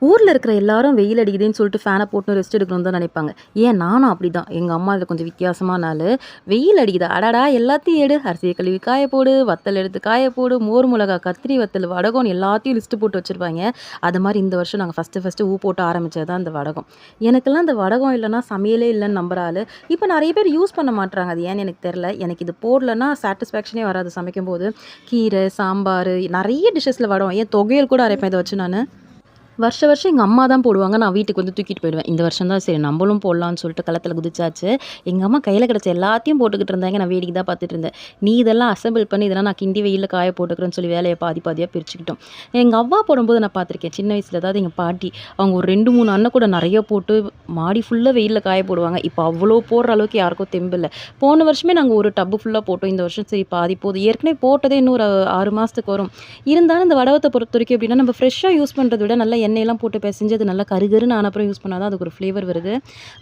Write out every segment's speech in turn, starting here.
ஊர்ல இருக்கிற எல்லாரும் வெயில் அடிக்குதுன்னு சொல்லிட்டு ஃபேனை போட்டு ரெஸ்ட் எடுக்கணும்னு தான் நினைப்பாங்க. ஏன் நானும் அப்படிதான். எங்க அம்மா இதில கொஞ்சம் வித்தியாசமான ஆளு. வெயில் அடிக்குதா? அடடா! எல்லாத்தையும் எடு. அரிசிய கழுவி காய போடு, வத்தல் எடுத்து காய போடு, மோர் மிளகா, கத்திரி வத்தல், வடகம்ன்னு எல்லாத்தையும் லிஸ்ட் போட்டு வச்சிருப்பாங்க. அது மாரி இந்த வருஷம் நாங்க ஃபர்ஸ்ட்டு ஊ போட்டு ஆரம்பிச்சது தான் இந்த வடகம். எனக்கெல்லாம் இந்த வடகம் இல்லன்னா சமையலே இல்லன்னு நம்புற ஆளு. இப்ப நெறைய பேர் யூஸ் பண்ண மாட்றாங்க. அது ஏன்னு எனக்கு தெரியல. எனக்கு இது போடலன்னா சாட்டிஸ்ஃபேக்ஷனே வராது சமைக்கும்போது. கீரை, சாம்பாரு நெறைய டிஷ்ஷஸ்ல வடம். ஏன் தொவையல் கூட அரைப்பேன் இத வச்சு நானு. வருஷம் வருஷம் எங்க அம்மா தான் போடுவாங்க. நான் வீட்டுக்கு வந்து தூக்கிட்டு போயிடுவேன். இந்த வருஷம் தான் சரி நம்பளும் போடலான்னு சொல்லிட்டு களத்துல குதிச்சாச்சு. எங்க அம்மா கையில கிடைச்ச எல்லாத்தையும் போட்டுக்கிட்டு இருந்தாங்க. நான் வேடிக்கை தான் பார்த்துட்டு இருந்தேன். "நீ இதெல்லாம் அசெம்பிள் பண்ணி இதெல்லாம் நான் கிண்டி வெயில்ல காய போட்டுக்கிறேன்னு" சொல்லி வேலைய பாதி பாதியா பிரிச்சுக்கிட்டோம். எங்க அவ்வா போடும்போது நான் பார்த்துருக்கேன். சின்ன வயசுல அதாவது எங்க பாட்டி, அவங்க ஒரு 2, 3 அண்ணன் கூட நெறைய போட்டு மாடி ஃபுல்லா வெயில்ல காய போடுவாங்க. இப்ப அவ்வளோ போடுற அளவுக்கு யாருக்கும் தெம்பு இல்ல. போன வருஷமே நாங்க ஒரு டப்பு ஃபுல்லா போட்டோம். இந்த வருஷம் சரி பாதி போதும். ஏற்கனவே போட்டதே இன்னும் ஒரு 6 மாசத்துக்கு வரும். இருந்தாலும் இந்த வடவத்த பொறுத்தவரைக்கும் எப்படின்னா, நம்ம ஃப்ரெஷ்ஷா யூஸ் பண்றத விட நல்லா எண்ணெயெல்லாம் போட்டு பெசஞ்சு அது நல்லா கருகருன்னு ஆன அப்புறம் யூஸ் பண்ணா தான் அதுக்கு ஒரு ஃப்ளேவர் வருது.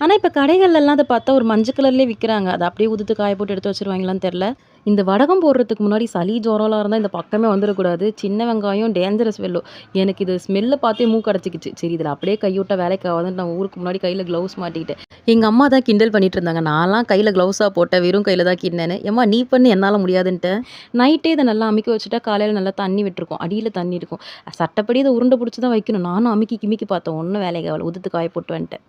ஆனா, இப்ப கடைகள்லலாம் அத பார்த்தா ஒரு மஞ்ச கலர்லயே விக்கிறாங்க. அத அப்படியே உதுத்து காய போட்டு எடுத்து வச்சுருவாங்களான்னு தெரியல. இந்த வடகம் போடுறதுக்கு முன்னாடி சளி, ஜுரம்லாம் இருந்தா இந்த பக்கமே வந்துரக்கூடாது. சின்ன வெங்காயம் டேஞ்சரஸ் ஃபெல்லோ. எனக்கு இது ஸ்மெல்ல பார்த்தே மூக்கு அடைச்சுக்கிச்சு. சரி இதில அப்படியே கைவிட்டா வேலைக்கு ஆகாதுன்னு நான் ஊருக்கு முன்னாடி கையில க்ளவுஸ் மாட்டிக்கிட்டேன். எங்க அம்மா தான் கிண்டல் பண்ணிட்டு இருந்தாங்க. நான்லாம் கையில க்ளவுஸா போட்டேன். வெறும் கையில தான் கின்னேன்னு. "எம்மா நீ பண்ணு என்னால முடியாதுன்ட்டேன்." நைட்டே இத நல்லா அமுக்கி வச்சுட்டா காலையில நல்லா தண்ணி விட்டுருக்கும். அடியில தண்ணி இருக்கும். சட்டப்படி இத உருண்ட புடிச்சு தான் வைக்கணும். நானும் அமுக்கி கிமுக்கி பார்த்தேன். ஒண்ணும் வேலைக்கு ஆகல. உதுத்து காய போட்டு வந்துட்டேன்.